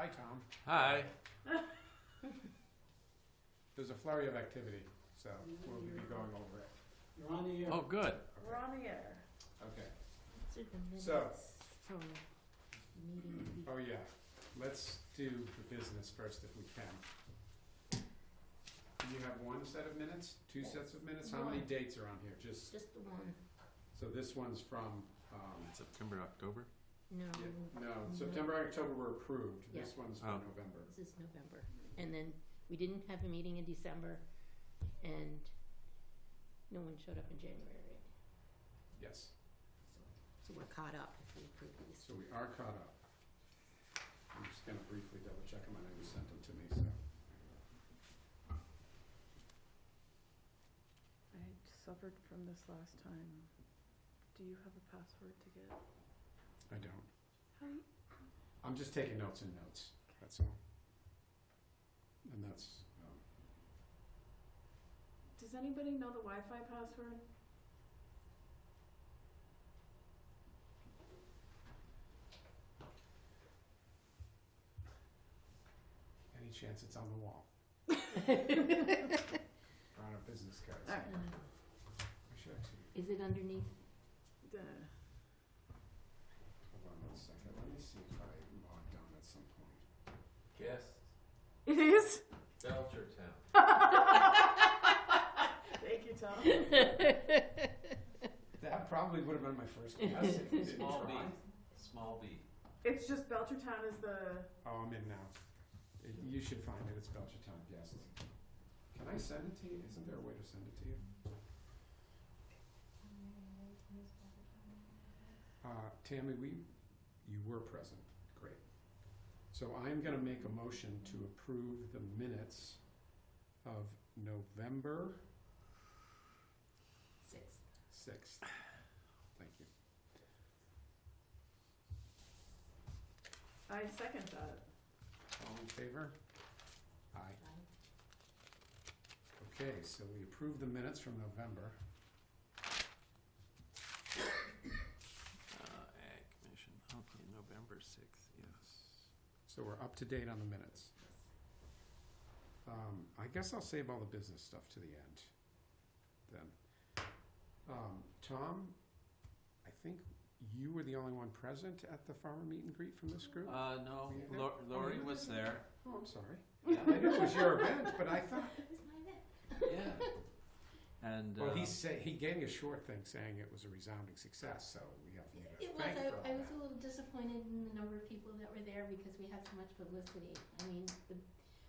Hi, Tom. Hi. There's a flurry of activity, so we'll be going over it. You're on the air. Oh, good. We're on the air. Okay. These are the minutes So- from meeting week. Oh, yeah. Let's do the business first if we can. Do you have one set of minutes? Two sets of minutes? How many One. dates are on here? Just, Just the one. so this one's from, September, October? No, no, September, October were approved. Yeah. This one's for Oh. November. this is November. And then we didn't have a meeting in December, and no one showed up in January. Yes. So we're caught up if we approve these. So we are caught up. I'm just gonna briefly double check them. I know you sent them to me, so. I suffered from this last time. Do you have a password to get? I don't. How? I'm just taking notes and notes, that's all. And that's, Does anybody know the Wi-Fi password? any chance it's on the wall? Or on our business cards? All right. I should actually, Is it underneath? hold on one second, let me see if I logged on at some point. Yes. It is? Belchertown. Thank you, Tom. That probably would have been my first guess if you didn't Small B. try. Small B. It's just Belchertown is the... Oh, I'm in now. You should find it, it's Belchertown, yes. Can I send it to you? Isn't there a way to send it to you? Tammy, you were present, great. So I'm gonna make a motion to approve the minutes of November 6th. Thank you. I second that. All in favor? Aye. Okay, so we approve the minutes from November. Ag Commission. Okay, November 6th, yes. So we're up to date on the minutes. I guess I'll save all the business stuff to the end then. Tom, I think you were the only one present at the farmer meet and greet from this group? No, Were you there? Lori was there. Oh, I'm sorry. I knew it was your event, but I thought, It was my event. Yeah. And, well, he gave me a short thing saying it was a resounding success, so we have you to It was. thank for all I was that. a little disappointed in the number of people that were there because we had so much publicity. I mean, the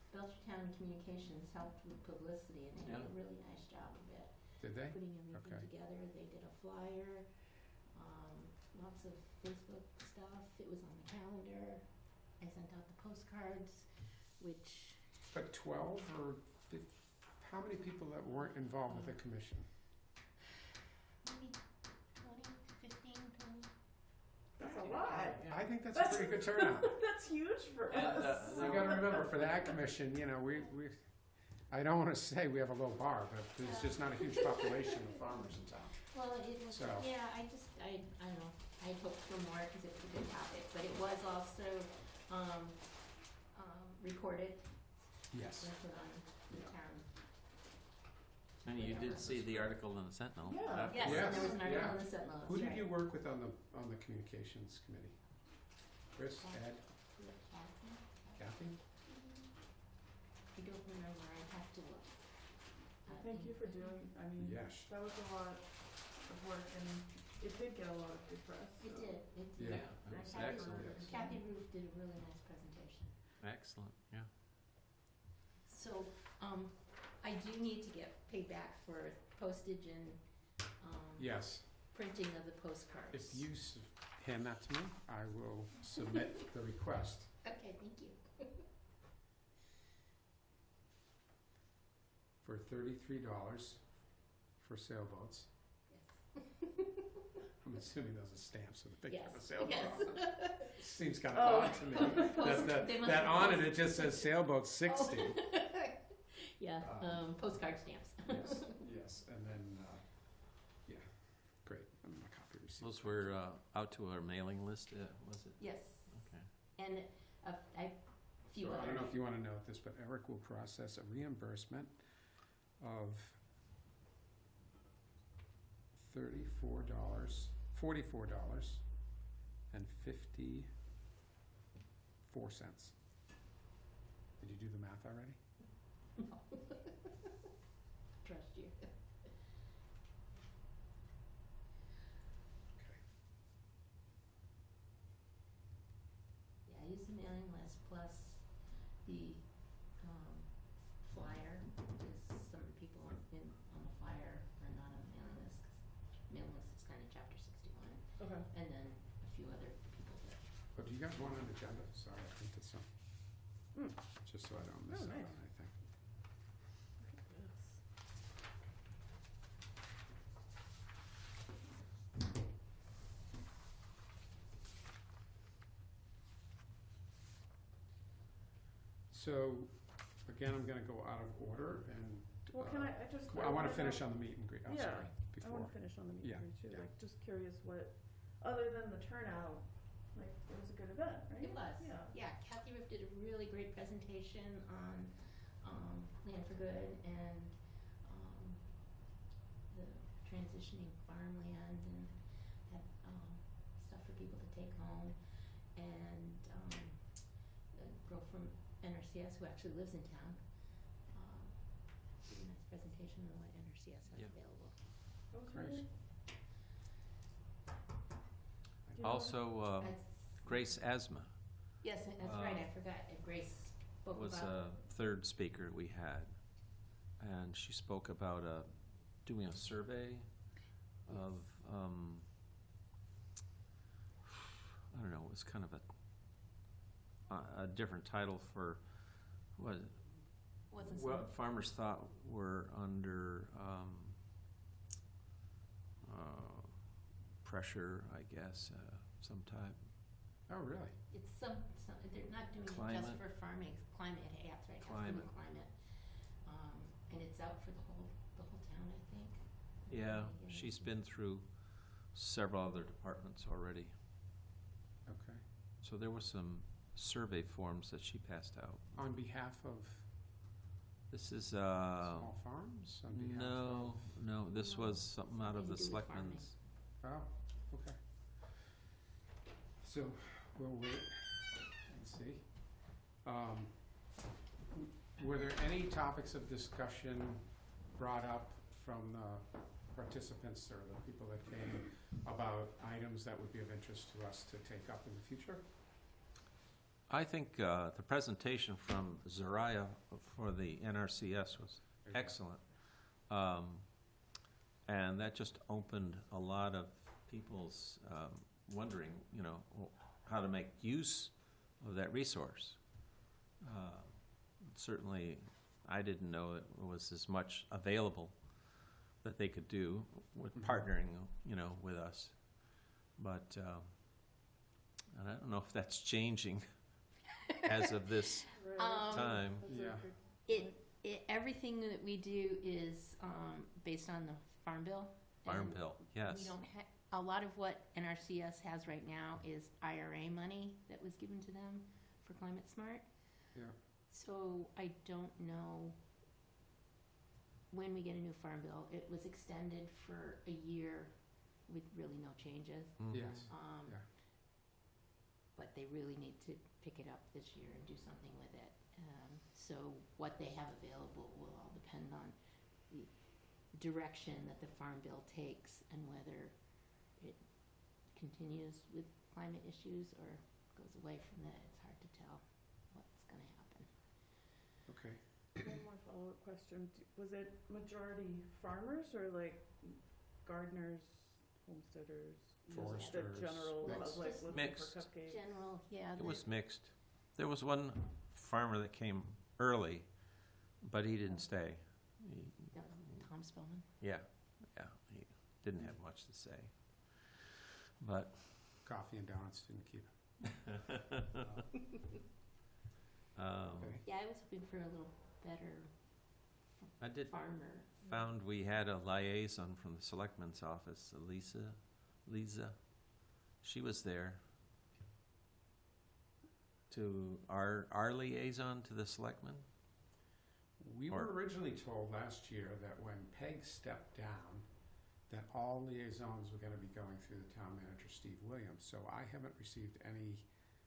Belchertown Communications helped with publicity, and they did a really nice job of it. Did they? Putting everything Okay. together. They did a flyer, lots of Facebook stuff. It was on the calendar. I sent out the postcards, which But 12 or 15, how many people that weren't involved with the commission? maybe 20, 15, 20. That's a lot. I think that's a pretty good turnout. That's huge for And, us. You gotta remember, for that commission, you know, we I don't wanna say we have a low bar, but there's just not a huge population of farmers in town. Well, it was, So- yeah, I don't know, I hoped for more because it was a good topic, but it was also, recorded Yes. and put on the Yeah. town. and you did see the article in the Sentinel. Yeah. after- Yes, Yes, and there was an article yeah. in the Sentinel, Who that's did right. you work with on the communications committee? Chris, Ed, Kathy? I don't remember, I'd have to look. Thank you for doing, I mean, Yes. that was a lot of work and it did get a lot of good press. It so. did, it Yeah. did. It was Kathy- excellent. Kathy Roof did a really nice presentation. Excellent, yeah. So, I do need to get paid back for postage and, Yes. printing of the postcards. If you hand that to me, I will submit the request. Okay, thank you. For $33 for sailboats. Yes. I'm assuming those are stamps with a picture of a Yes, sailboat. yes. on it. Seems kind Oh. of odd to me. Post- That, they must that be on post- it just says sailboat 60. Yeah, postcard stamps. Yes, yes, and then, yeah, great, and my copy receipt. Those were out to our mailing list, was it? Yes, Okay. and I few So I other. don't know if you wanna note this, but Eric will process a reimbursement of $44.54. Did you do the math already? No. Trust you. Okay. Yeah, I use the mailing list plus the flyer, because some people on the flyer are not on the mailing list, 'cause mailing list is kinda chapter 61, Okay. and then a few other people that, Oh, do you guys want an agenda? Sorry, I printed some. Just so I don't miss Oh, out nice. on anything. Look at this. So, again, I'm gonna go out of order and. Well, can I just? I wanna wanna finish know- on the meet and greet, I'm Yeah, sorry, I before. wanna finish on the meet Yeah, and greet too, yeah. like, just curious what, other than the turnout, like, it was a good event, right? it was. Yeah. Kathy Riff did a really great presentation on, Land for Good and, the transitioning farmland, and had, stuff for people to take home, and, a girl from NRCS who actually lives in town, did a nice presentation on what NRCS has Yeah. available. That was Great. really. Do you know- Also, That's- Grace Asma Yes, that's right, I forgot, Grace spoke was about. a third speaker we had. And she spoke about doing a survey of, I don't know, it was kind of a different title for what Wasn't what some- farmers thought were under pressure, I guess, some type. Oh, really? It's some, they're not doing it just Climate. for farming, climate, yeah, that's right, it has to do Climate. with climate. And it's out for the whole town, I think. Yeah, she's been through several other departments already. Okay. So there were some survey forms that she passed out. On behalf of This is, small farms? On behalf no, of? no, this No, was something out of something the to do with farming. selectmen's. Oh, okay. So, we'll wait and see. Were there any topics of discussion brought up from the participants or the people that came about items that would be of interest to us to take up in the future? I think the presentation from Zariah for the NRCS was Okay. excellent. And that just opened a lot of people's wondering, how to make use of that resource. Certainly, I didn't know it was as much available that they could do with Mhm. partnering, with us. But, and I don't know if that's changing as of this Right. time. That's a Yeah. good Everything that we do is, based on the Farm Bill. Farm and Bill, We yes. don't a lot of what NRCS has right now is IRA money that was given to them for Climate Smart. Yeah. So I don't know when we get a new Farm Bill. It was extended for a year with really no changes. Mhm. Yes. Yeah. But they really need to pick it up this year and do something with it. So what they have available will all depend on the direction that the Farm Bill takes and whether it continues with climate issues or goes away from that. It's hard to tell what's gonna happen. Okay. One more follow-up question. Was it majority farmers or like gardeners, homesteaders? just Foresters, The general mixed. public Just looking Mixed. for cupcakes? General, yeah. It was mixed. There was one farmer that came early, but he didn't stay. That was Tom Spellman. Yeah, he didn't have much to say. But Coffee and donuts didn't keep it. Okay. Yeah, I was hoping for a little better I did farmer. found we had a liaison from the selectman's office, Lisa. She was there to our liaison to the selectmen? We Or- were originally told last year that when Peg stepped down, that all liaisons were gonna be going through the town manager, Steve Williams. So I haven't received any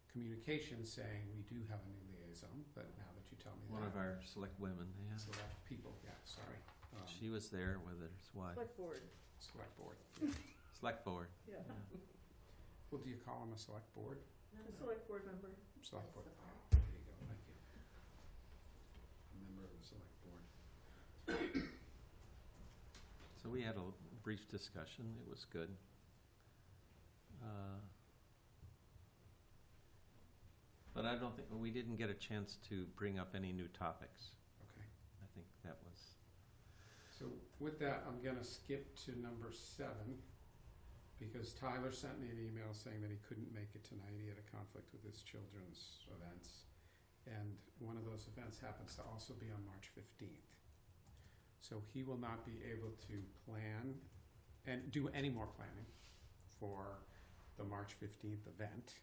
communication saying we do have a new liaison, but now that you tell me that. One of our select women, yeah. Select people, yeah, sorry. She was there with his wife. Select board, Select board. Yeah. Select board. yeah. Well, do you call him a select board? A select board member. Select board. Oh, there you go, thank you. A member of the select board. So we had a brief discussion. It was good. But I don't think, we didn't get a chance to bring up any new topics. Okay. I think that was, So with that, I'm gonna skip to number 7, because Tyler sent me an email saying that he couldn't make it tonight. He had a conflict with his children's events. And one of those events happens to also be on March 15th. So he will not be able to plan and do any more planning for the March 15th event.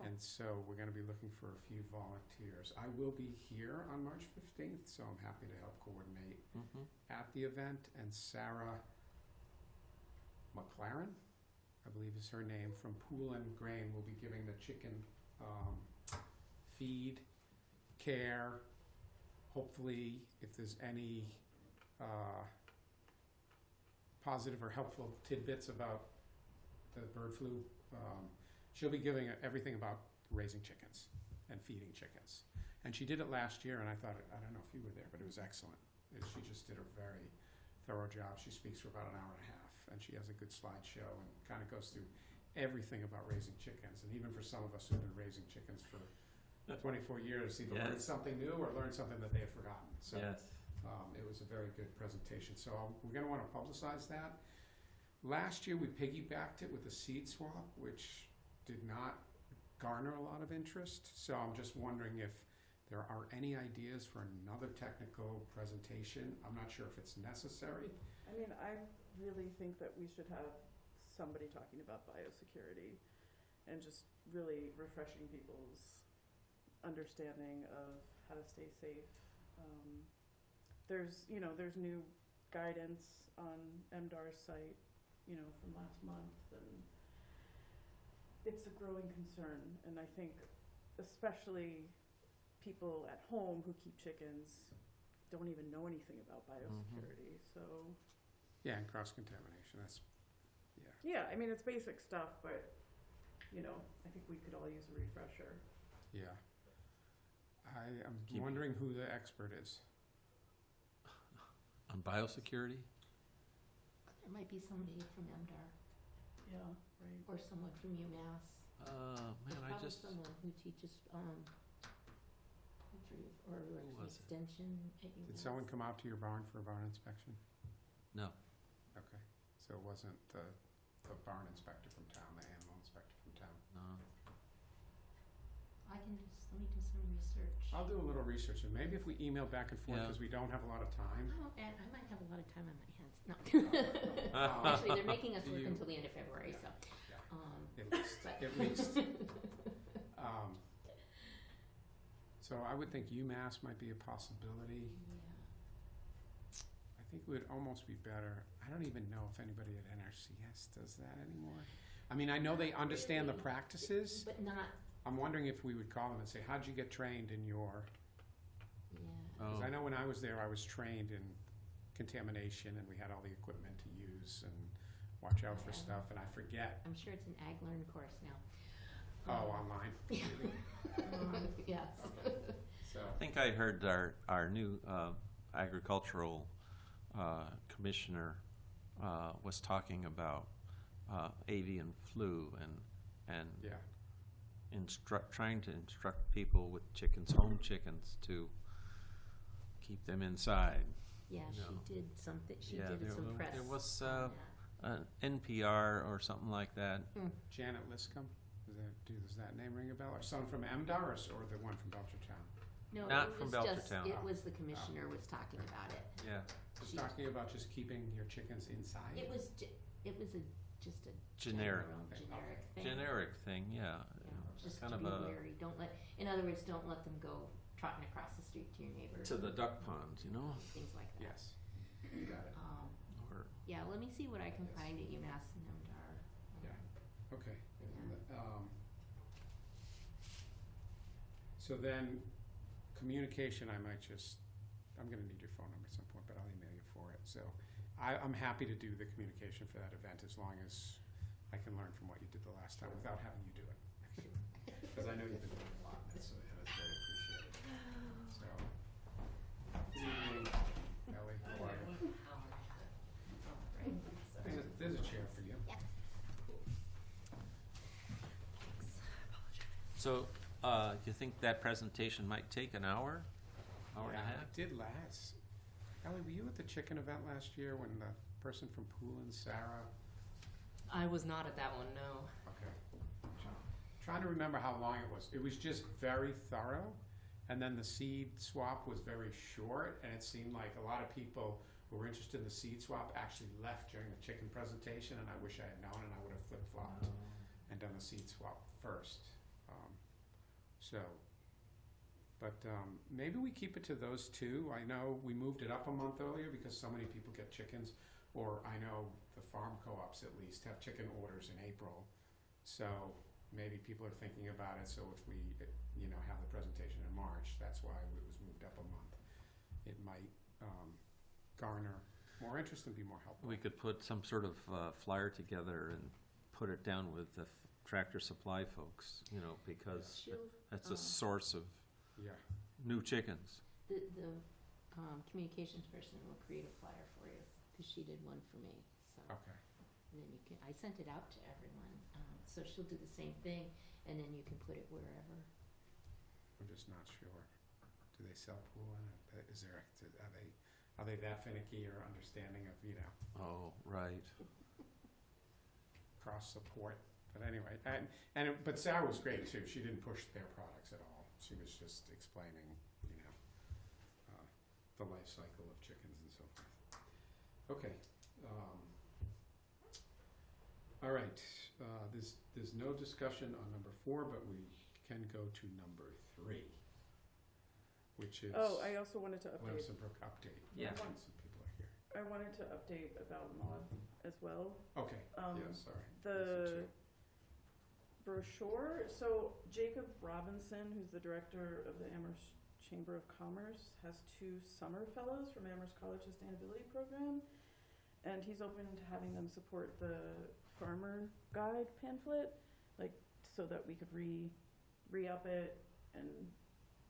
And so we're gonna be looking for a few volunteers. I will be here on March 15th, so I'm happy to help coordinate at the event. And Sarah McLaren, I believe is her name, from Pool and Grain, will be giving the chicken feed, care. Hopefully, if there's any positive or helpful tidbits about the bird flu, she'll be giving everything about raising chickens and feeding chickens. And she did it last year, and I thought, I don't know if you were there, but it was excellent. She just did a very thorough job. She speaks for about an hour and a half, and she has a good slideshow and kind of goes through everything about raising chickens. And even for some of us who've been raising chickens for 24 years, either learn Yes. something new or learn something that they have forgotten. So yes. it was a very good presentation. So we're going to want to publicize that. Last year, we piggybacked it with a seed swap, which did not garner a lot of interest. So I'm just wondering if there are any ideas for another technical presentation. I'm not sure if it's necessary. I mean, I really think that we should have somebody talking about biosecurity and just really refreshing people's understanding of how to stay safe. There's new guidance on MDAR's site, from last month, and it's a growing concern. And I think especially people at home who keep chickens don't even know anything about biosecurity. So Yeah, and cross-contamination, that's, yeah, I mean, it's basic stuff, but I think we could all use a refresher. yeah. I am Keep- wondering who the expert is. On biosecurity? There might be somebody from MDR Yeah, right. or someone from UMass. Man, I Probably just, someone who teaches poultry or like an was it? extension at UMass. Did someone come out to your barn for a barn inspection? no. Okay, so it wasn't the barn inspector from town, the animal inspector from town. No. Let me do some research. I'll do a little research, and maybe if we email back and forth, Yeah. because we don't have a lot of time. I might have a lot of time on my hands. No. Oh. Actually, they're making us work You- until the end of February, Yeah. so. At least, But- at least. So I would think UMass might be a possibility. Yeah. I think it would almost be better. I don't even know if anybody at NRCS does that anymore. I mean, I know they understand the practices. But not, I'm wondering if we would call them and say, how'd you get trained in your, yeah. Oh, because I know when I was there, I was trained in contamination, and we had all the equipment to use and watch out for Yeah. stuff, and I forget. I'm sure it's an ag learn course now. Oh, online. Yes. So, I think I heard our new agricultural commissioner was talking about avian flu and yeah. trying to instruct people with chickens, home chickens, to keep them inside. Yeah, No. she did something, she Yeah, did some press there was on NPR or something like that. that. Janet Liscombe, does that name ring a bell? Or someone from MDAR or the one from Belchertown? No, Not it from was just, Belchertown. it was the commissioner was talking about it. Yeah, Just She- talking about just keeping your chickens inside? It was just a Generic general, thing. generic thing. generic thing. Yeah. Yeah. just Kind to of be a- wary. In other words, don't let them go trotting across the street to your neighbor. To the duck pond, you know? Things like that. Yes. You got it. Or, Yeah, let me see what I can Yes. find at UMass and MDR. Yeah. Okay. For that. So then, communication, I'm gonna need your phone number at some point, but I'll email you for it. So I'm happy to do the communication for that event as long as I can learn from what you did the last time without having you do it. Because I know you've been doing a lot, and it's very appreciated. So, good evening, Ellie, how are you? There's a chair for you. so, you think that presentation might take an hour? Hour and a Yeah, half? it did last. Ellie, were you at the chicken event last year when the person from Poulin, Sarah? I was not at that one, no. Okay. Trying to remember how long it was. It was just very thorough, and then the seed swap was very short, and it seemed like a lot of people who were interested in the seed swap actually left during the chicken presentation, and I wish I had known, and I would have flip-flopped and done the seed swap first. Maybe we keep it to those two. I know we moved it up a month earlier because so many people get chickens, or I know the farm co-ops at least have chicken orders in April. So maybe people are thinking about it, so if we, have the presentation in March, that's why it was moved up a month. It might garner more interest and be more helpful. We could put some sort of flyer together and put it down with the Tractor Supply folks, because She'll, that's a source of Yeah, new chickens. the communications person will create a flyer for you, because she did one for me, so. okay. And then I sent it out to everyone, so she'll do the same thing, and then you can put it wherever. I'm just not sure. Do they sell Poulin? Are they that finicky or understanding of, Oh, right. cross support? But anyway, but Sarah was great too. She didn't push their products at all. She was just explaining, the life cycle of chickens and so forth. Okay. All right. There's no discussion on number 4, but we can go to number 3, which is Oh, I also wanted to update. Lampson Brook update. Yeah. Some people are here. I wanted to update about MOD as well. Okay. Um, Yeah, sorry. The brochure, so Jacob Robinson, who's the director of the Amherst Chamber of Commerce, has 2 summer fellows from Amherst College Sustainability Program, and he's open to having them support the farmer guide pamphlet, so that we could re-up it and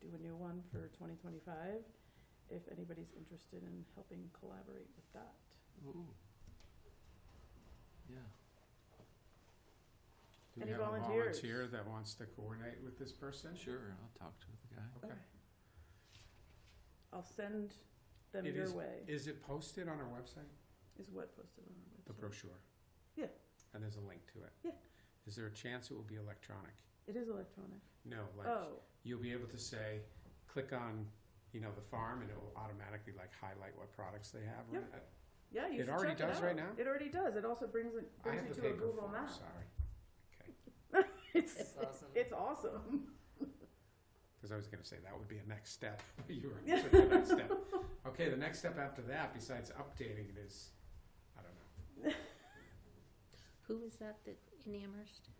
do a new one for 2025, if anybody's interested in helping collaborate with that. Ooh. Yeah. Do Any we have a volunteers? volunteer that wants to coordinate with this person? Sure, I'll talk to the guy. Okay. I'll send them It your is- way. Is it posted on our website? Is what posted on our website? The brochure? Yeah. And there's a link to it? Yeah. Is there a chance it will be electronic? It is electronic. No, like, Oh, you'll be able to say, click on, the farm, and it will automatically highlight what products they have? Yep. right? yeah, you It should already check it does out. right now? It already does. It also brings I you have the to a paper Google form, map. sorry. It's That's awesome. it's awesome. Because I was gonna say, that would be a next step. You were took the next step. Okay, the next step after that, besides updating it, is, I don't know. Who is that in Amherst?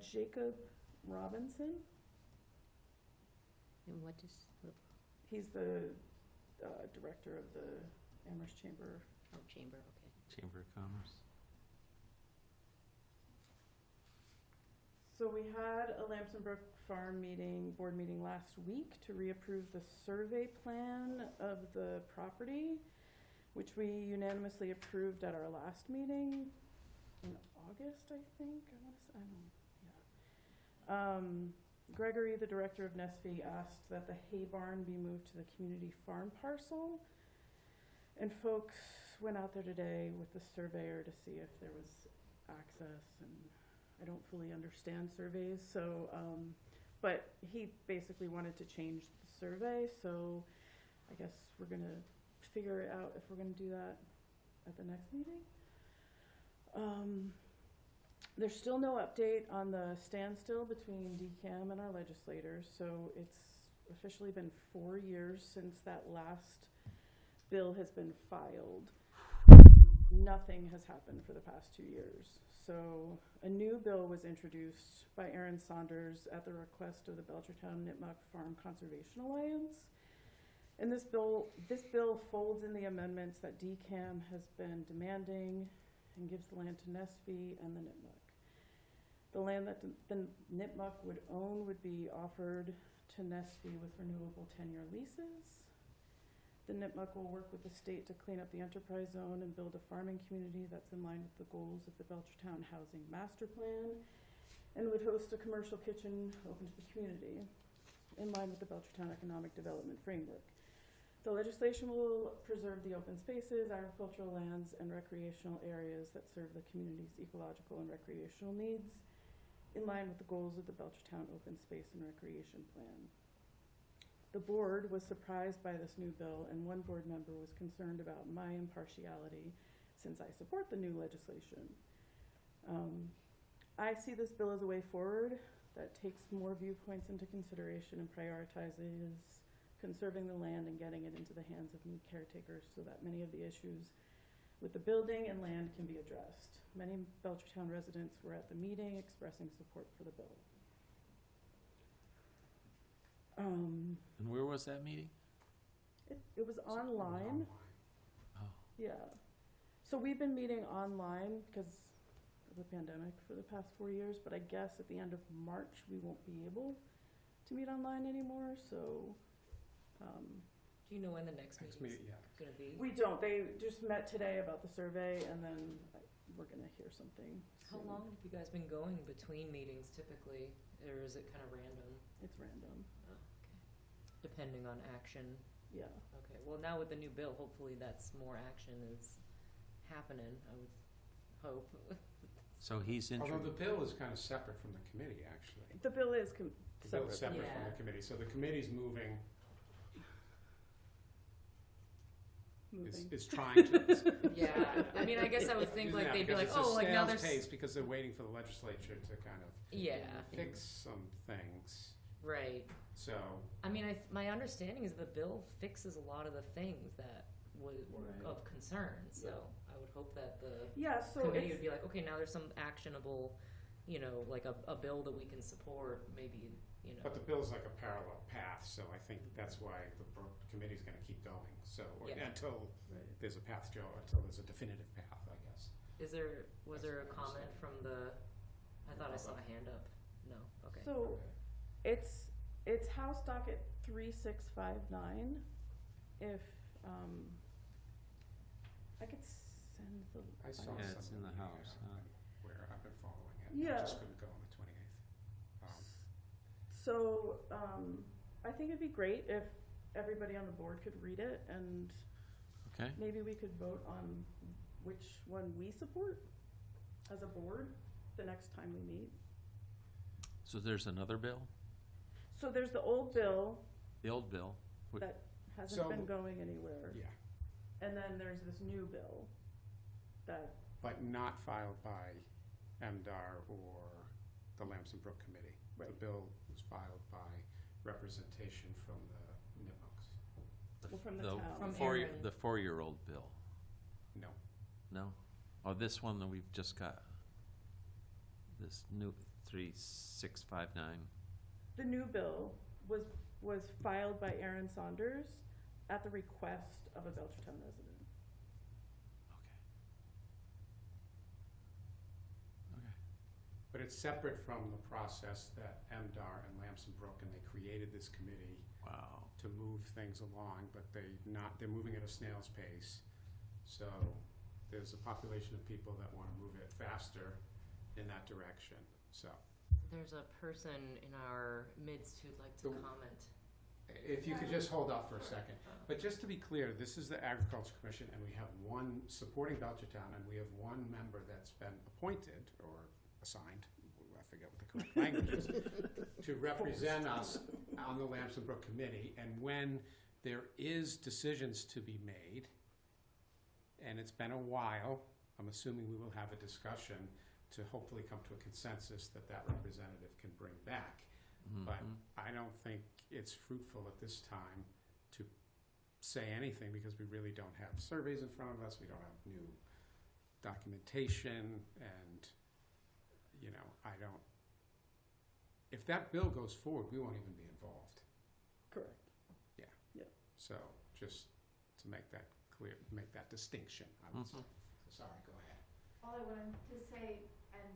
Jacob Robinson. And what He's the director of the Amherst Chamber. chamber, okay. Chamber of Commerce. So we had a Lampson Brook Farm board meeting last week to reapprove the survey plan of the property, which we unanimously approved at our last meeting in August, I think. Gregory, the director of Nestle, asked that the hay barn be moved to the community farm parcel. And folks went out there today with the surveyor to see if there was access, and I don't fully understand surveys, so, but he basically wanted to change the survey, so I guess we're gonna figure out if we're gonna do that at the next meeting. There's still no update on the standstill between DCAM and our legislators, so it's officially been 4 years since that last bill has been filed. Nothing has happened for the past 2 years. So a new bill was introduced by Aaron Saunders at the request of the Belchertown Nipmuc Farm Conservation Alliance. And this bill folds in the amendments that DCAM has been demanding and gives the land to Nesby and the Nipmuc. The land that the Nipmuc would own would be offered to Nesby with renewable 10-year leases. The Nipmuc will work with the state to clean up the enterprise zone and build a farming community that's in line with the goals of the Belchertown Housing Master Plan, and would host a commercial kitchen open to the community in line with the Belchertown Economic Development Framework. The legislation will preserve the open spaces, agricultural lands, and recreational areas that serve the community's ecological and recreational needs in line with the goals of the Belchertown Open Space and Recreation Plan. The board was surprised by this new bill, and one board member was concerned about my impartiality since I support the new legislation. I see this bill as a way forward that takes more viewpoints into consideration and prioritizes conserving the land and getting it into the hands of new caretakers so that many of the issues with the building and land can be addressed. Many Belchertown residents were at the meeting expressing support for the bill. And where was that meeting? It was online. Oh, Yeah. So we've been meeting online because of the pandemic for the past 4 years, but I guess at the end of March, we won't be able to meet online anymore, so, Do you know when the next Next meeting's meeting, yeah. gonna be? we don't. They just met today about the survey, and then we're gonna hear something How soon. long have you guys been going between meetings typically, or is it kind of random? It's random, Oh, okay. Depending on action. yeah. Okay, well now with the new bill, hopefully that's more action is happening, I would hope. so he's Although the introduced. bill is kind of separate from the committee, actually. The bill is The bill separate. is separate from Yeah. the committee, so the committee's moving, Moving. is trying to. Yeah, I mean, I guess I would think like Yeah, they'd be because like, it's a oh, like now snail's there's, pace because they're waiting for the legislature to kind of yeah, fix some things, right. so. I mean, my understanding is the bill fixes a lot of the things that were Right. of concern, so I would hope that the Yeah, so committee it's, would be like, okay, now there's some actionable, you know, like a bill that we can support, maybe, you know. But the bill's like a parallel path, so I think that's why the Brook committee's gonna keep going, so, or Yeah. until Right. there's a path, Joe, until there's a definitive path, I guess. Was there a That's my comment from the, I thought I saw a hand up. No, okay. so it's House docket 3659. If, I could send the. I saw Yeah, it's some in of the the house, email huh? where I've been following it, I Yeah. just couldn't go on the 28th. So, I think it'd be great if everybody on the board could read it, and Okay. maybe we could vote on which one we support as a board the next time we meet. So there's another bill? So there's the old bill The old bill? Wh- that hasn't So- been going anywhere, Yeah, and then there's this new bill that, but not filed by MDR or the Lampson Brook Committee. The Right. bill was filed by representation from the Nipmucs. well, from the town. From four-year- Aaron. The 4-year-old bill? No, No? Oh, this one that we've just got, this new 3659. The new bill was filed by Aaron Saunders at the request of a Belchertown resident. Okay. but it's separate from the process that MDR and Lampson Brook, and they created this committee Wow. to move things along, but they're moving at a snail's pace. So there's a population of people that wanna move it faster in that direction, so. There's a person in our midst who'd like to The- comment. If you could just hold off for a second. But just to be clear, this is the Agriculture Commission, and we have one supporting Belchertown, and we have one member that's been appointed or assigned, I forget what the correct language is, to represent us on the Lampson Brook Committee. And when there is decisions to be made, and it's been a while, I'm assuming we will have a discussion to hopefully come to a consensus that that representative can bring back. But I don't think it's fruitful at this time to say anything because we really don't have surveys in front of us, we don't have new documentation, and, you know, if that bill goes forward, we won't even be involved. Correct. So, just to make that clear, make that distinction, I would say. So, sorry, go ahead. All I wanted to say, and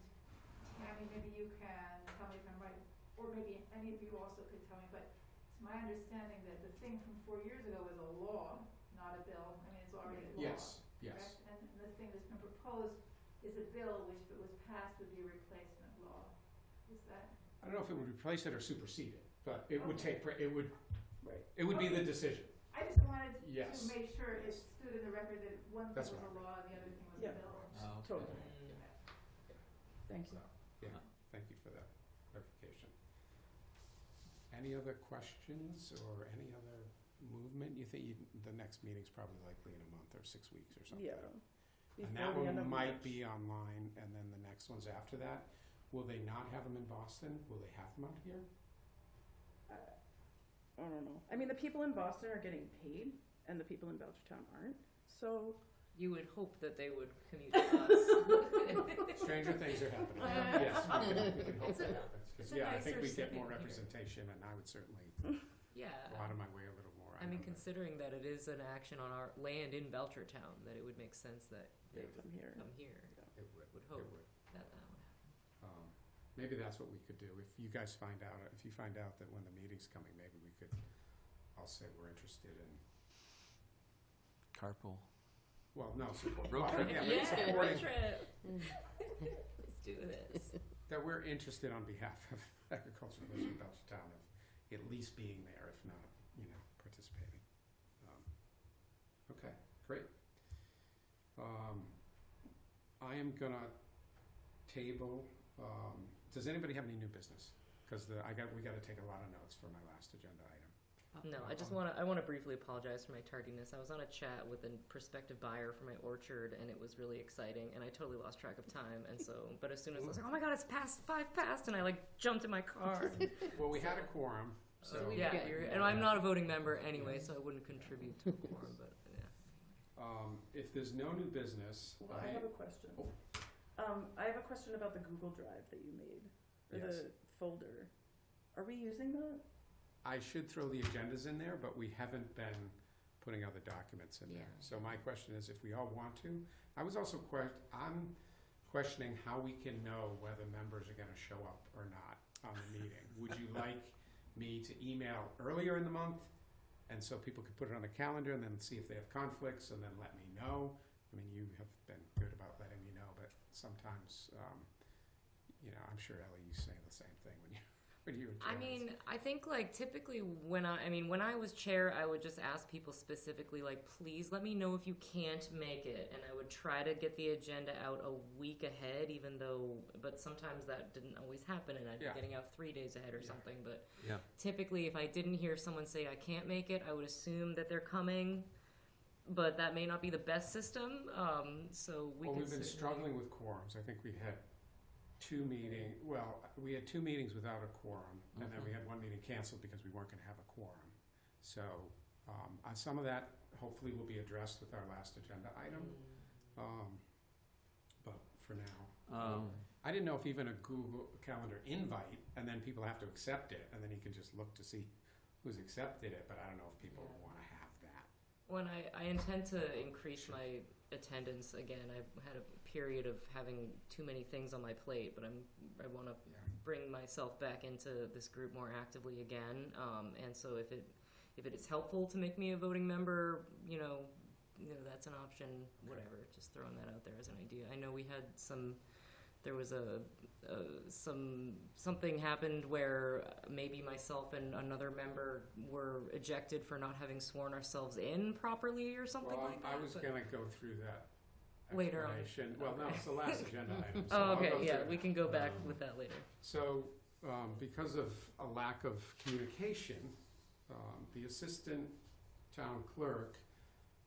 Tammy, maybe you can tell me if I'm right, or maybe any of you also could tell me, but it's my understanding that the thing from 4 years ago was a law, not a bill. I mean, it's already a law. Yes, yes. Correct? And the thing that's been proposed is a bill which, if it was passed, would be a replacement law. Is that? I don't know if it would replace it or supersede it, but it would Okay. it would be the decision. I just wanted Yes. to make sure it stood in the record that one That's thing was what a law and the other thing was Yeah. a bill. Totally. Thank you. Yeah, thank you for that clarification. Any other questions or any other movement? You think the next meeting's probably likely in a month or 6 weeks or something? Yeah. And Before that the end one of might March. be online, and then the next one's after that. Will they not have them in Boston? Will they have them out here? I don't know. I mean, the people in Boston are getting paid, and the people in Belchertown aren't. So You would hope that they would commute to us. Stranger things are happening. Uh, Yes, we can hope It's a- that happens. 'Cause, it's a yeah, I think nicer we get city more here. representation, and I would certainly Yeah. go out of my way a little more. I mean, know that- considering that it is an action on our land in Belchertown, that it would make sense that they they would come here. come here. It would. Would It hope would. that that would happen. Maybe that's what we could do. If you guys find out, if you find out that when the meeting's coming, maybe we could, I'll say we're interested in, Carpool. well, no, support. Road well, trip. yeah, but Yeah, road supporting, trip. Let's do this. that we're interested on behalf of Agricultural Commission of Belchertown of at least being there, if not, you know, participating. Okay, great. I am gonna table, does anybody have any new business? Cause we gotta take a lot of notes for my last agenda item. No, I wanna briefly apologize for my tardiness. I was on a chat with a prospective buyer for my orchard, and it was really exciting, and I totally lost track of time, and so, but as soon as I was like, oh my god, it's past 5 past, and I like jumped in my car. Well, we had a quorum, so. Yeah, and I'm not a voting member anyway, so I wouldn't contribute to a quorum, but yeah. If there's no new business, Well, I have a question. I have a question about the Google Drive that you made, or Yes. the folder. Are we using that? I should throw the agendas in there, but we haven't been putting other documents in there. Yeah. So my question is, if we all want to, I was also I'm questioning how we can know whether members are gonna show up or not on the meeting. Would you like me to email earlier in the month, and so people could put it on the calendar and then see if they have conflicts, and then let me know? I mean, you have been good about letting me know, but sometimes, you know, I'm sure, Ellie, you say the same thing when you I mean, I think like typically when I was chair, I would just ask people specifically like, please let me know if you can't make it, and I would try to get the agenda out a week ahead, but sometimes that didn't always happen, and I'd Yeah. be getting out 3 days ahead or Yeah. something. But Yeah. typically, if I didn't hear someone say I can't make it, I would assume that they're coming. But that may not be the best system, so we Well, can we've been struggling with quorums. I think we had we had 2 meetings without a quorum, and then we had 1 meeting canceled because we weren't gonna have a quorum. So, some of that hopefully will be addressed with our last agenda item, but for now. I didn't know if even a Google Calendar invite, and then people have to accept it, and then you can just look to see who's accepted it, but I don't know if people wanna have that. When I intend to increase my attendance again. I've had a period of having too many things on my plate, but I want to Yeah. bring myself back into this group more actively again. And so if it is helpful to make me a voting member, you know that's an option. Whatever, just throwing that out there as an idea. I know we had there was something happened where maybe myself and another member were ejected for not having sworn ourselves in properly or something Well, like that. I was but- gonna go through that Later on. explanation. Well, no, Okay. it's the last agenda item. so Oh, I'll go okay, yeah, through we that. can go back with that later. So, because of a lack of communication, the assistant town clerk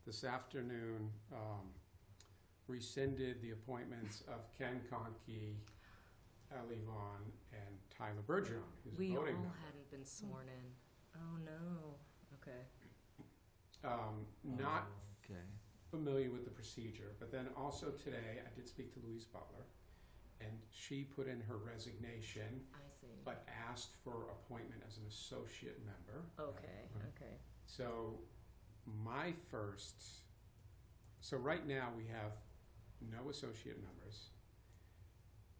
this afternoon rescinded the appointments of Ken Conkey, Ellie Vaughn, and Tyler Bergeron, who's a We all voting member. hadn't been sworn in. Oh no. Okay. Not Okay. familiar with the procedure, but then also today, I did speak to Louise Butler, and she put in her resignation, I see. but asked for appointment as an associate member. Okay. Okay. So so right now we have no associate members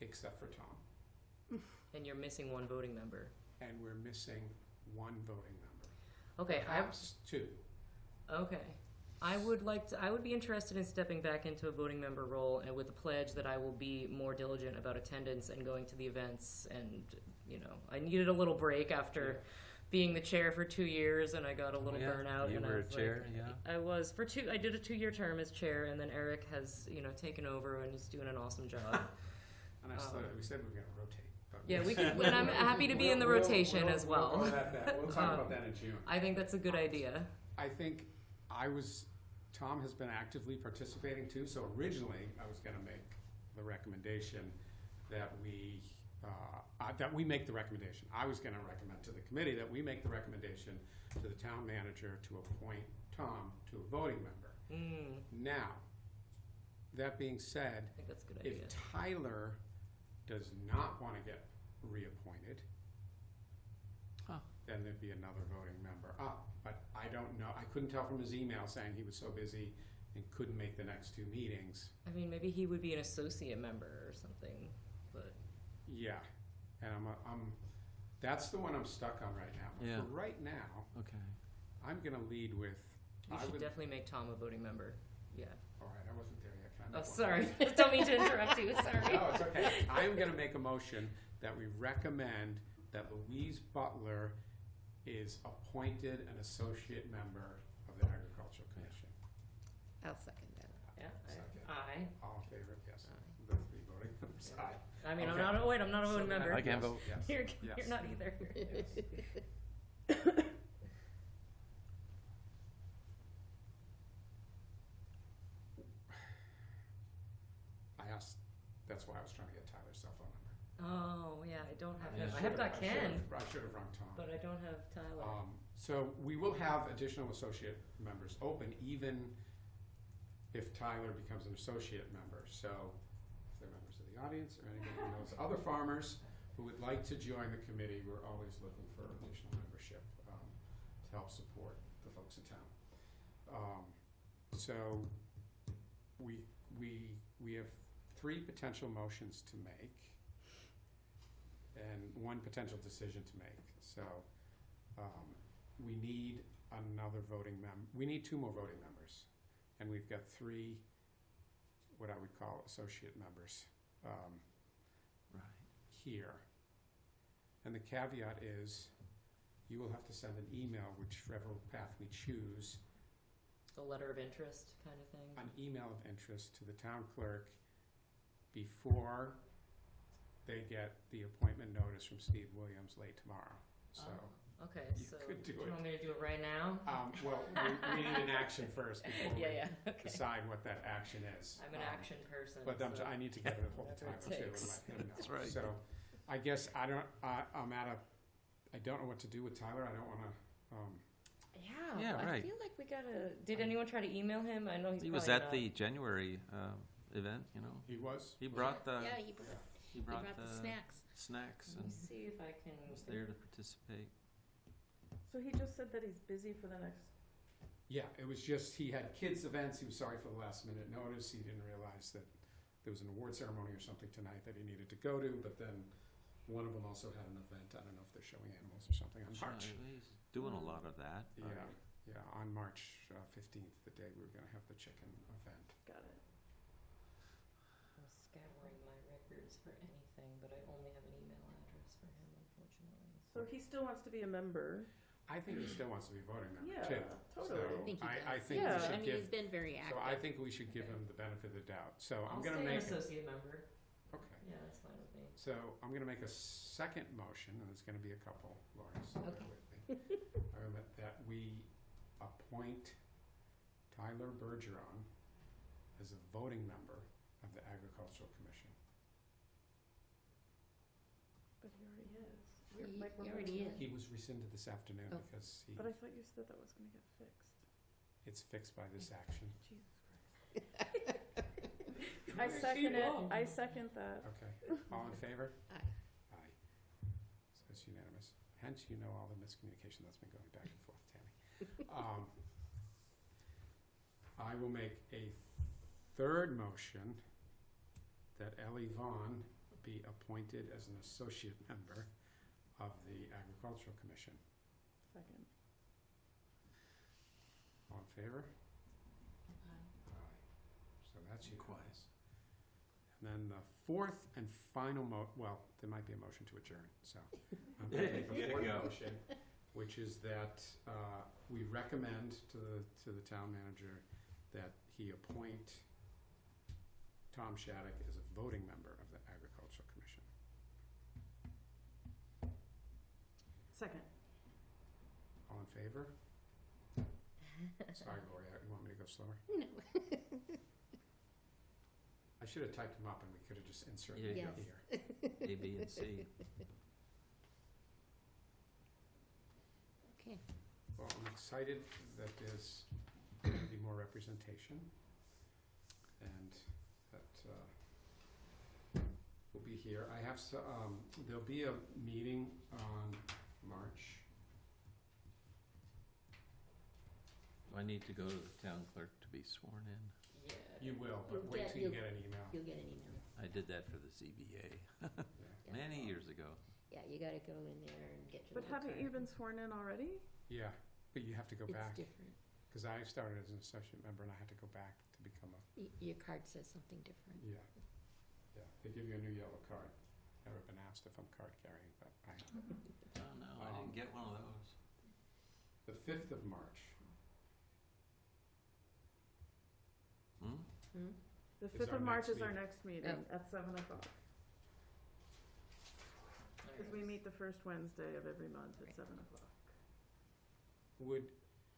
except for Tom, And you're missing one voting member. and we're missing one voting member. Okay. Perhaps two. Okay. I would be interested in stepping back into a voting member role, and with the pledge that I will be more diligent about attendance and going to the events. And, I needed a little break after being the chair for 2 years, and I got a little burnout. You and were I a was chair, yeah. I was I did a 2-year term as chair, and then Eric has, taken over and is doing an awesome job. And we said we were gonna rotate. But Yeah, we could, and I'm happy to be in the rotation as well. We'll talk about that in June. I think that's a good idea. I think Tom has been actively participating too, so originally I was gonna make the recommendation that we make the recommendation. I was gonna recommend to the committee that we make the recommendation to the town manager to appoint Tom to a voting member. Now, that being said, I think that's a good if idea. Tyler does not wanna get reappointed, then there'd be another voting member up. But I don't know, I couldn't tell from his email saying he was so busy and couldn't make the next 2 meetings. I mean, maybe he would be an associate member or something, but Yeah, and that's the one I'm stuck on right now. But Yeah. for right now, Okay. I'm gonna lead with, you should definitely make Tom a voting member. Yeah. all right, I wasn't there yet. Can I make Oh, one sorry. motion? Don't mean to interrupt you. Sorry. No, it's okay. I'm gonna make a motion that we recommend that Louise Butler is appointed an associate member of the Agricultural Commission. I'll second that. Yeah. Second. Aye. All in favor? Yes. Aye. The 3 voting members. Aye. I mean, Okay. I'm not a voting member. I can't Yes, vote. yes, You're yes. not either. That's why I was trying to get Tyler's cell phone number. Oh yeah, I don't have Yeah, him. I have got Ken, I should have rung Tom. but I don't have Tyler. So we will have additional associate members open even if Tyler becomes an associate member. So if they're members of the audience or anybody who knows other farmers who would like to join the committee, we're always looking for additional membership to help support the folks in town. So we have 3 potential motions to make and 1 potential decision to make. So we need another voting we need 2 more voting members, and we've got 3 what I would call associate members Right. here. And the caveat is you will have to send an email, whichever path we choose, A letter of interest kind of thing. an email of interest to the town clerk before they get the appointment notice from Steve Williams late tomorrow. So, Oh, okay, you so could do you it. want me to do it right now? well, we need an action first before we Yeah, okay. decide what that action is. I'm an action person. But so. I need to get it a hold of Whatever Tyler it too and takes. let him know. That's right. So I guess I don't know what to do with Tyler. I don't wanna, Yeah, Yeah, I right. feel like we gotta. Did anyone try to email him? I know he's. He was probably at the January event, you know. he was? He brought the Yeah, he brought the snacks. snacks Let me and see if I can. was there to participate. So he just said that he's busy for the next, Yeah, it was just, he had kids' events, he was sorry for the last minute notice, he didn't realize that there was an award ceremony or something tonight that he needed to go to, but then one of them also had an event, I don't know if they're showing animals or something on March. He's doing a lot of that. Yeah, on March 15th, the day we were gonna have the chicken event. got it. I'm scattering my records for anything, but I only have an email address for him, unfortunately. So he still wants to be a member. I think he still wants to be a voting member Yeah, too. totally. So I think he does. I think Yeah. we should I mean, give, he's been very so active. I think we should give him the benefit of the doubt. So I'm I'll gonna stay make, an associate member. okay. Yeah, that's fine with me. So I'm gonna make a second motion, and it's gonna be a couple, Laurie, so bear Okay. with me. That we appoint Tyler Bergeron as a voting member of the Agricultural Commission. But he already is. He we're already voting is. on- He was rescinded this afternoon Oh. because But I thought you said that was gonna get fixed. it's fixed by this action. Jesus Christ. I second it, I second that. Okay, all in favor? Aye. Aye. So it's unanimous. Hence, you know all the miscommunication that's been going back and forth, Tammy. I will make a third motion that Ellie Vaughn be appointed as an associate member of the Agricultural Commission. Second. All in favor? Aye. Aye. So that's unanimous. And then the fourth and final well, there might be a motion to adjourn, so I'm going to make There a you fourth go. motion, which is that we recommend to the town manager that he appoint Tom Shattuck as a voting member of the Agricultural Commission. Second. All in favor? Sorry, Lori, you want me to go slower? No. I should have typed them up and we could have just inserted Yeah. them Yes. here. A, B, and C. Okay. Well, I'm excited that there's going to be more representation and that we'll be here. I have, there'll be a meeting on March. Do I need to go to the town clerk to be sworn in? Yeah. You will, but You'll wait get- till you you'll- get an email. You'll get an email. I did that for the ZBA Yeah. Yeah. many years ago. Yeah, you gotta go in there and get your But little haven't card. you been sworn in already? Yeah, but you have to go It's back, different. because I started as an associate member and I had to go back to become a, Your card says something different. yeah. They give you a new yellow card. Never been asked if I'm card carrying, but I am. Oh, no, I didn't get one of those. The 5th of March. Hmm? Hmm? The Is 5th our of March next is our meeting. next meeting at 7 o'clock. Because we meet the first Wednesday of every month at 7 o'clock. Would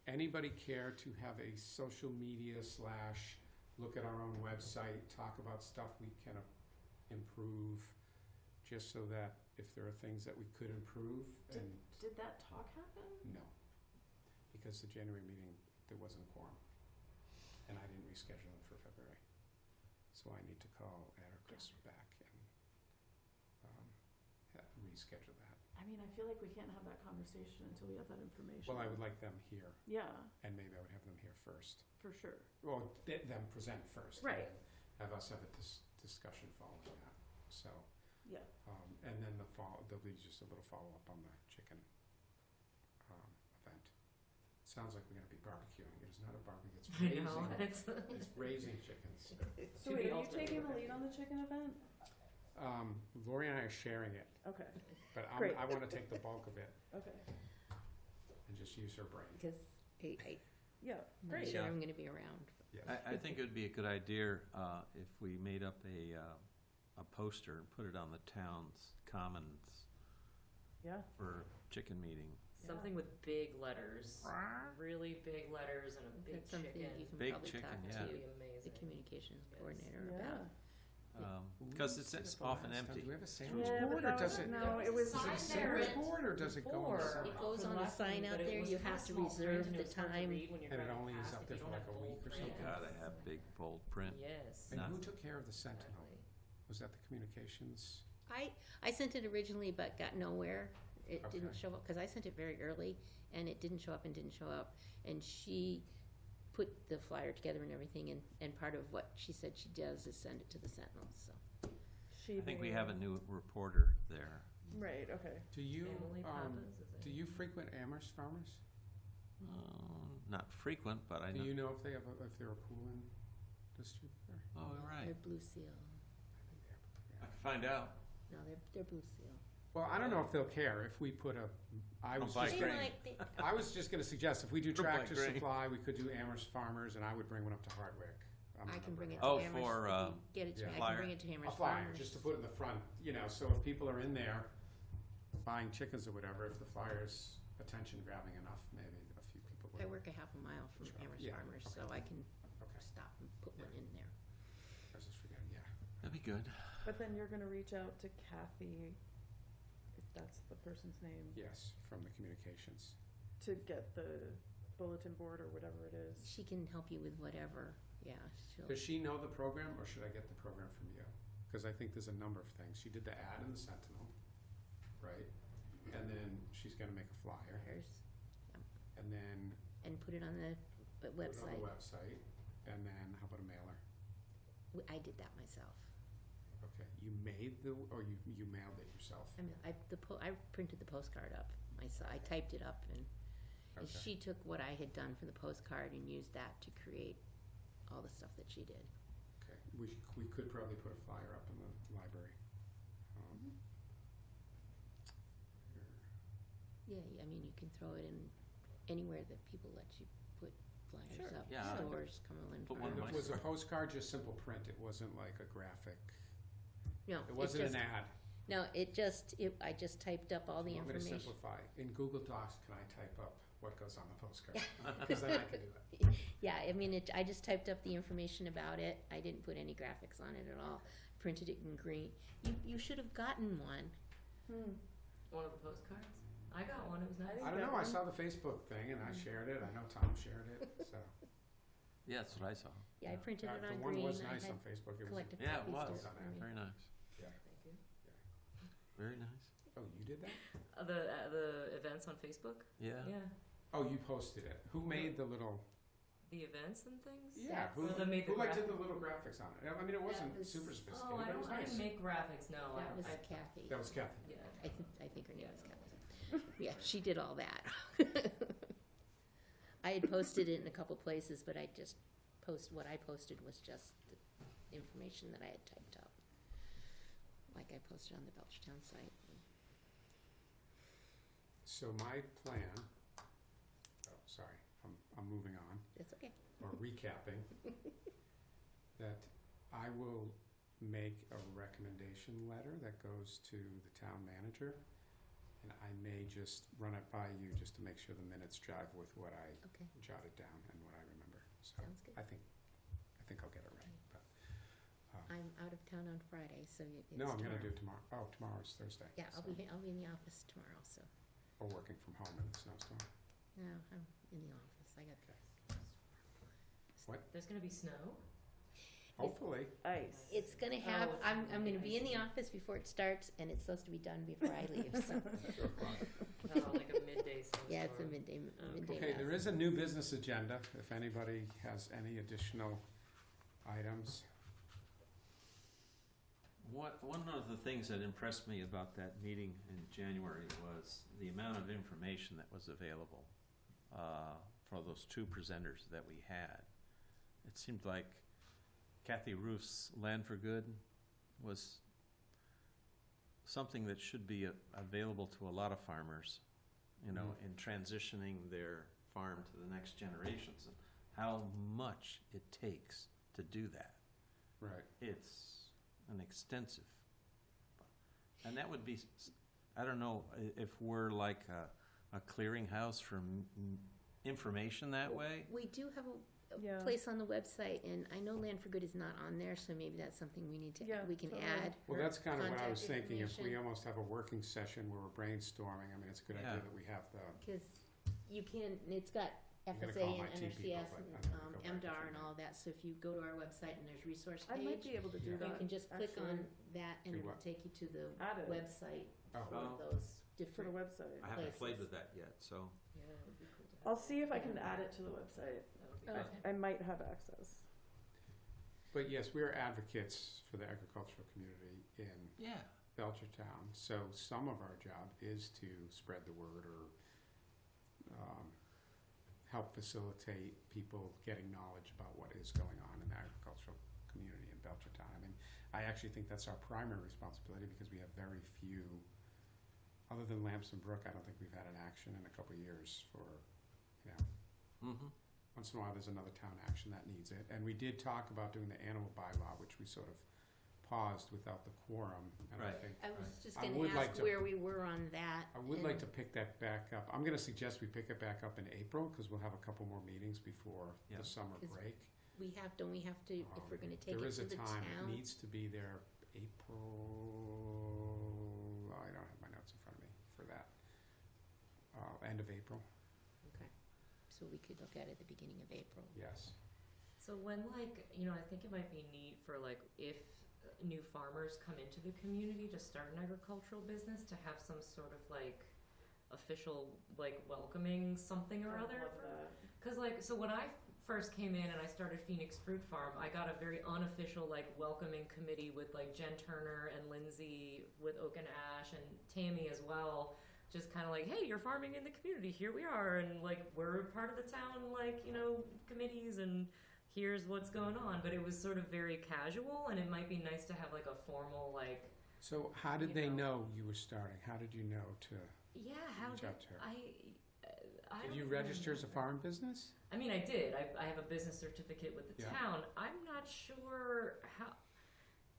anybody care to have a social media / look at our own website, talk about stuff we can improve, just so that if there are things that we could improve and Did that talk happen? no. Because the January meeting, there wasn't a quorum. And I didn't reschedule them for February. So I need to call Ed or Chris back and reschedule that. I mean, I feel like we can't have that conversation until we have that information. Well, I would like them here, Yeah, and maybe I would have them here first. for sure. Well, them present first. and Right. then have us have a discussion following that, so. Yeah. And then there'll be just a little follow-up on the chicken event. Sounds like we're gonna be barbecuing. It is not a barbecue, it's I know, raising, it's, it's raising chickens. So To wait, be are you ultimately taking the what lead on the chicken event? Lori and I are sharing it, Okay, but Great. I wanna take the bulk of it okay. and just use her brain. Because I'm Yeah, not great. sure Yeah. I'm gonna be around. Yes. I think it would be a good idea if we made up a poster and put it on the town's commons Yeah, for chicken meeting. something with big letters, really big letters and a big That's something chicken. you can Big probably chicken, talk yeah. That'd be to amazing. the communications Yes. coordinator yeah. about. Because Who did it's it the often last time? empty. Do we have a sandwich Yeah, but board, or that does was, it? no, it was, Is it a Sign there, sandwich it- board, or does it go Before, inside? It goes for on the last sign one, out but it there, was you kinda have to small print reserve and it the was hard to time. read when you're And it driving only is past up if there you for don't like have a week bold or print. something? Gotta have big bold print. Yes. And Not- who took care of the Sentinel? Exactly. Was that the communications? I sent it originally but got nowhere. It didn't Okay. show up, because I sent it very early and it didn't show up and didn't show up. And she put the flyer together and everything, and part of what she said she does is send it to the Sentinel, so. she I think we being- have a new reporter there. Right, okay. Do you, Emily Pappas, is it? do you frequent Amherst Farmers? Not frequent, but I Do know. you know if they're a pooling distributor? Oh, They're right. Blue Seal. I can find out. No, they're Blue Seal. Well, I don't know if they'll care if we put a, I was buy just, grain. I was just gonna suggest, if we do Don't buy Tractor grain. Supply, we could do Amherst Farmers, and I would bring one up to Hardwick. I'm I a can bring it member to Oh, Amherst. for, If you get it to yeah. me, I flyer. can bring it to of- Amherst A flyer, Farmers. just to put in the front, so if people are in there buying chickens or whatever, if the flyer's attention grabbing enough, maybe a few people I would. work a half a mile from Sure. Amherst Yeah, Farmers, okay. so I can Okay. stop and put one in there. I was just forgetting, yeah. That'd be good. But then you're gonna reach out to Kathy, if that's the person's name, Yes, from the communications. to get the bulletin board or whatever it is. She can help you with whatever, yeah, she'll, Does she know the program, or should I get the program from you? Because I think there's a number of things. She did the ad in the Sentinel, right? And then she's gonna make a flyer, hers, and then and put it on the put it website. on the website, and then how about a mailer? I did that myself. Okay, you made or you mailed it yourself? I mean, I printed the postcard up myself, I typed it up, and Okay. she took what I had done for the postcard and used that to create all the stuff that she did. Okay, we could probably put a flyer up in the library. Here. Yeah, I mean, you can throw it in anywhere that people let you put flyers Sure. up, Yeah. stores, Cumberland Put Farms. one And of it my was a postcard, just simple print, it wasn't like a graphic, No, it wasn't just, an ad. no, I just typed up all the You want me to information. simplify? In Google Docs, can I type up what goes on the postcard? Because then I can do it. Yeah, I mean, I just typed up the information about it. I didn't put any graphics on it at all. Printed it in green. You should have gotten one. One of the postcards? I got one, it was nice. I don't know, I saw the Facebook thing and I shared it, I know Tom shared it, so. Yeah, that's what I saw. Yeah, I printed it on The green. one was I nice had on Facebook, it was, collected Yeah, it copies was. to it for me. Very nice. Thank you. Very nice. oh, you did that? The events on Facebook? Yeah. Yeah. Oh, you posted it. Who made the little, The events and things? yeah, who, Or they made the who like graphic- did the little graphics on it? I mean, it wasn't was- super Oh, sophisticated, I but it was don't, I nice. didn't make graphics, no. That was I, Kathy. That was Kathy. yeah. I think her name was Kathy. Yeah, she did all that. I had posted it in a couple places, but what I posted was just the information that I had typed up. Like I posted on the Belchertown site. So my plan, oh, sorry, I'm moving on, That's okay. or recapping, that I will make a recommendation letter that goes to the town manager, and I may just run it by you just to make sure the minutes jive with what I Okay, jotted down and what I remember. So sounds good. I think I'll get it right, but, I'm out of town on Friday, so it's no, I'm gonna tomorrow. do it tomorrow. Oh, tomorrow's Thursday. Yeah, I'll so- be in the office tomorrow, so, Or working from home in the snowstorm. no, I'm in the office, I got There's gonna be snow? Hopefully. Ice. It's gonna have, it's I'm gonna be gonna be in the icy. office before it starts, and it's supposed to be done before I leave, so, Like a midday snowstorm? yeah, it's a midday Okay, mass. there is a new business agenda, if anybody has any additional items. One of the things that impressed me about that meeting in January was the amount of information that was available for those two presenters that we had. It seemed like Kathy Roof's Land for Good was something that should be available to a lot of farmers, you know, in transitioning their farm to the next generations, and how much it takes to do that. Right. It's an extensive, and that would be, I don't know if we're like a clearinghouse for information that way. We do have Yeah. a place on the website, and I know Land for Good is not on there, so maybe that's something we need to, Yeah, we can totally. add. Well, her that's kind of what I was contact thinking, if we information. almost have a working session where we're brainstorming, I mean, it's a good Yeah. idea that we have the, Cause you can, it's got I'm gonna FSA call my and tea people, NRCS but and I'm gonna go back MDR to and all of that, so if you go to our website and there's resource I might page, be able to do Yeah. that. you can just click on actually. that and Do it'll what? take you to the Add it website oh, for Oh. those for the different. website. I haven't played places. with that yet, so. Yeah, that would be cool to have. I'll see if I can add it to the website. That would be Oh, great. okay. I might have access. but yes, we are advocates for the agricultural community in Yeah. Belchertown, so some of our job is to spread the word or help facilitate people getting knowledge about what is going on in the agricultural community in Belchertown. I mean, I actually think that's our primary responsibility because we have very few, other than Lampson Brook, I don't think we've had an action in a couple of years for, you know, Mm-hmm. once in a while there's another town action that needs it. And we did talk about doing the animal bylaw, which we sort of paused without the quorum, and I Right. think I was just I gonna would like ask to- where we were on that. I would and- like to pick that back up. I'm gonna suggest we pick it back up in April, because we'll have a couple more meetings before Yeah. the summer Is- break. don't we have to, if we're gonna take There it is to a the time, it town? needs to be there April, I don't have my notes in front of me for that. End of April, Okay, so we could look at it at the beginning of April. yes. So when, like, you know, I think it might be neat for, like, if new farmers come into the community to start an agricultural business, to have some sort of, like, official, like, welcoming something or I other. love that. Because, like, so when I first came in and I started Phoenix Fruit Farm, I got a very unofficial, like, welcoming committee with, like, Jen Turner and Lindsay with Oak and Ash and Tammy as well. Just kind of like, hey, you're farming in the community, here we are, and, like, we're part of the town, like, you know, committees, and here's what's going on. But it was sort of very casual, and it might be nice to have, like, a formal, like, So how did You they know. know you were starting? How did you know to, yeah, how Reach did out to her. I did don't you register as a remember. farm business? I mean, I did. I have a business certificate with the Yeah. town. I'm not sure how.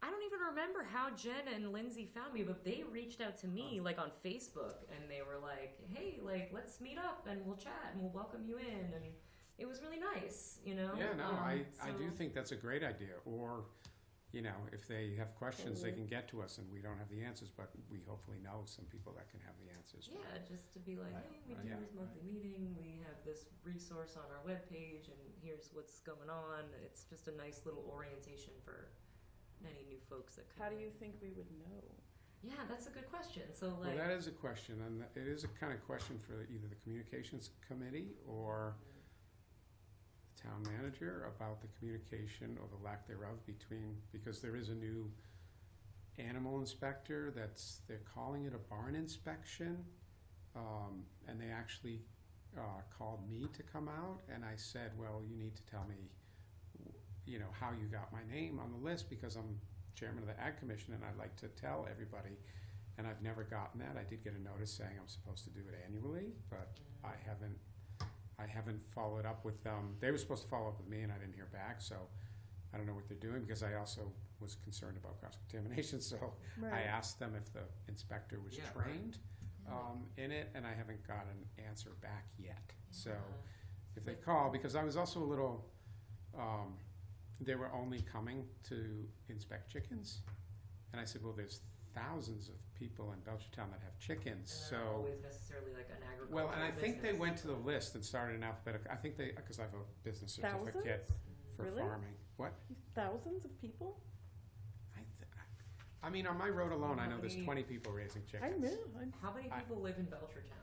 I don't even remember how Jen and Lindsay found me, but they reached out to me like on Facebook, and they were like, "Hey, like, let's meet up and we'll chat and we'll welcome you in." And it was really nice, you know. Yeah, no, I do so- think that's a great idea. Or, you know, if they have questions, they can get to us and we don't have the answers, but we hopefully know some people that can have the answers. Yeah, just to be like, Right, hey, we right, do yeah, this monthly meeting. We have this resource on our webpage, and here's what's going on. It's just a nice little orientation for any new folks that come. How do in. you think we would know? Yeah, that's a good question. So, Well, like, that is a question, and it is a kind of question for either the communications committee or the town manager about the communication or the lack thereof between, because there is a new animal inspector they're calling it a barn inspection, and they actually called me to come out, and I said, well, you need to tell me, you know, how you got my name on the list, because I'm chairman of the Ag Commission and I'd like to tell everybody. And I've never gotten that. I did get a notice saying I'm supposed to do it annually, but I haven't followed up with them. They were supposed to follow up with me and I didn't hear back, so I don't know what they're doing, because I also was concerned about cross-contamination, so I asked them if the inspector was Yeah, right. trained in it, and I haven't got an answer back yet. So if they call, because I was also a little, they were only coming to inspect chickens. And I said, well, there's thousands of people in Belchertown that have chickens, and not so. always necessarily like an agricultural Well, and I think they business. went to the list and started in alphabetical, I think they, because I have a business certificate Thousands? for Really? farming. What? Thousands of people? I mean, on my road alone, I know there's How 20 many- people raising I chickens. know. How many I- people live in Belchertown?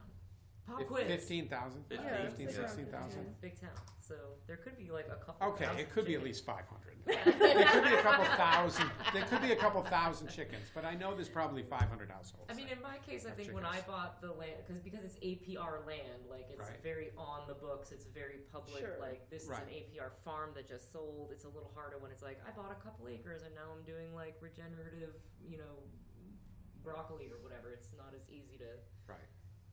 Pop quiz. 15,000, Yeah, 15, it's around 16,000. Big town. So there could be like a couple. Okay, thousand it could be at chickens. least 500. Yeah. There could be a couple thousand, there could be a couple thousand chickens, but I know there's probably 500 households. I mean, in my case, I Have think when I chickens. bought the land, because it's APR land, like it's Right. very on the books, it's very public. Sure. Like this Right. is an APR farm that just sold. It's a little harder when it's like I bought a couple acres and now I'm doing like regenerative, you know, broccoli or whatever. It's not as easy to. Right,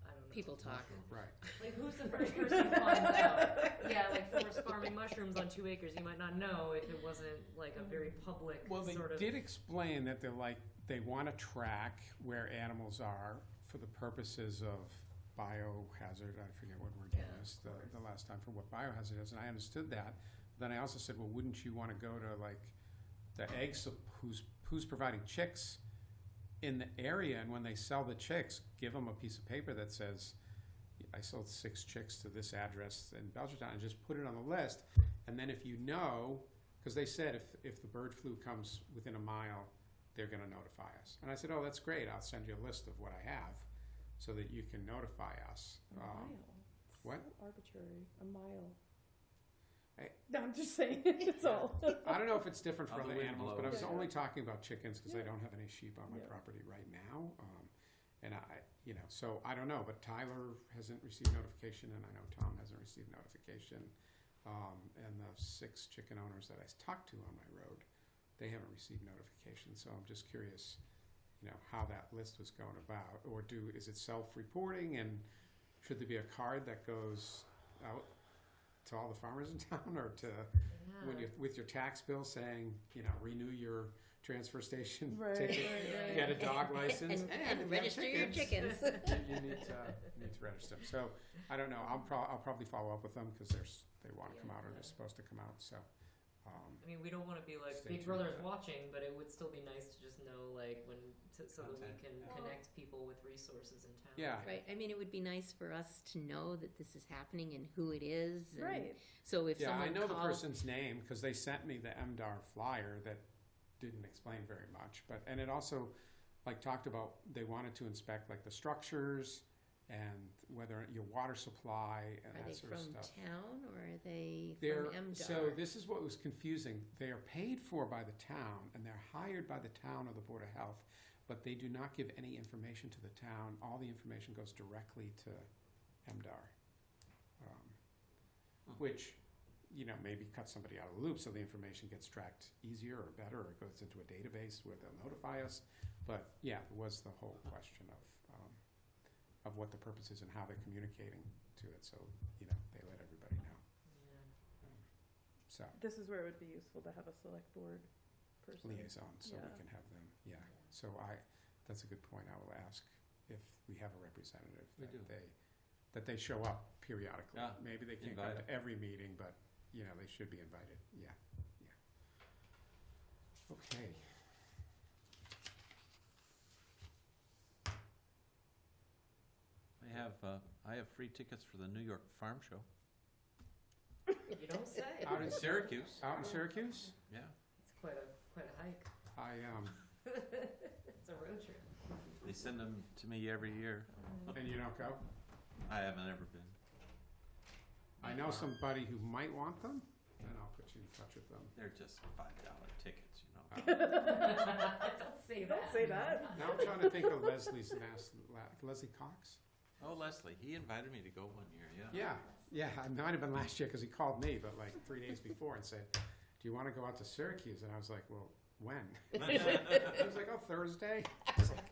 I don't know. People talk. right. Like who's the first person who finds out? Yeah, like forest farming mushrooms on 2 acres. You might not know if it wasn't like a very public Well, they sort of. did explain that they want to track where animals are for the purposes of biohazard. I forget what word you Yeah, used of course. the last time for what biohazard is, and I understood that. Then I also said, well, wouldn't you want to go to like the eggs, who's providing chicks in the area, and when they sell the chicks, give them a piece of paper that says, I sold 6 chicks to this address in Belchertown, and just put it on the list. And then if you know, because they said if the bird flu comes within a mile, they're going to notify us. And I said, oh, that's great. I'll send you a list of what I have so that you can notify us. A mile. what? So arbitrary. A mile. Hey. No, I'm just saying. It's all. I don't know if it's different for How the other wind animals, but I was blows. only talking about chickens because I Yeah. don't have any sheep on my Yeah. property right now. And so I don't know, but Tyler hasn't received notification, and I know Tom hasn't received notification. And the 6 chicken owners that I talked to on my road, they haven't received notification. So I'm just curious, how that list was going about, or is it self-reporting, and should there be a card that goes out to all the farmers in town, or to when you with your tax bill saying, renew your transfer station Right, ticket, right. get a dog license, And if you have register your chickens. you need to register them. So I don't know. I'll probably follow up with them because they want to come out, or they're supposed to come out. So I mean, we don't want to be like Stay Big tuned Brother's for that. watching, but it would still be nice to just know, like, so that we Contact. can Well- connect people with resources in town. Yeah. Right, I mean, it would be nice for us to know that this is happening and who it is. And Right. So if Yeah, I someone know the calls, person's name because they sent me the MDR flyer that didn't explain very much, and it also like talked about they wanted to inspect like the structures and whether your water supply and are that they sort of from stuff. town or are they They're, from MDR? so this is what was confusing. They are paid for by the town and they're hired by the town or the Board of Health, but they do not give any information to the town. All the information goes directly to MDR, which, you know, maybe cuts somebody out of the loop so the information gets tracked easier or better or goes into a database where they'll notify us. But yeah, it was the whole question of what the purpose is and how they're communicating to it. So, you know, they let everybody know. Yeah. So This is where it would be useful to have a select board person. liaison, so we Yeah. can have them, yeah. So that's a good point. I will ask if we have a representative We do. that they show up periodically. Yeah, Maybe they can't invite come to every meeting, but, you know, they should be invited, yeah. Okay. I have free tickets for the New York Farm Show. You don't say. Out in Syracuse. Out in Syracuse? Yeah. It's quite a hike. It's a road trip. They send them to me every year. And you don't go? I haven't ever been. I know somebody who might want them, and I'll put you in touch with them. They're just $5 tickets, you know. Don't say that. Don't say that. Now I'm trying to think of Leslie Cox? Oh, Leslie, he invited me to go one year, Yeah, it might have been last year because he called me, but like 3 days before and said, do you want to go out to Syracuse? And I was like, well, when? He was like, oh, Thursday? It's like,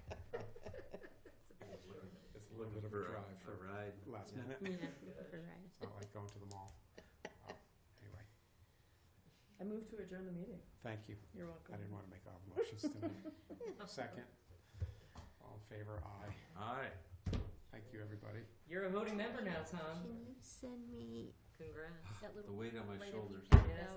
it's a little bit of a drive for a ride. last Yeah. minute. Yeah, right. It's not like going to the mall. Anyway, I move to adjourn the meeting. thank you. You're welcome. I didn't want to make all the motions tonight. Second. All in favor? Aye. Aye. Thank you, everybody. You're a voting member now, Tom. Can you send me Congrats. that little The weight on my light shoulders. of- Yes.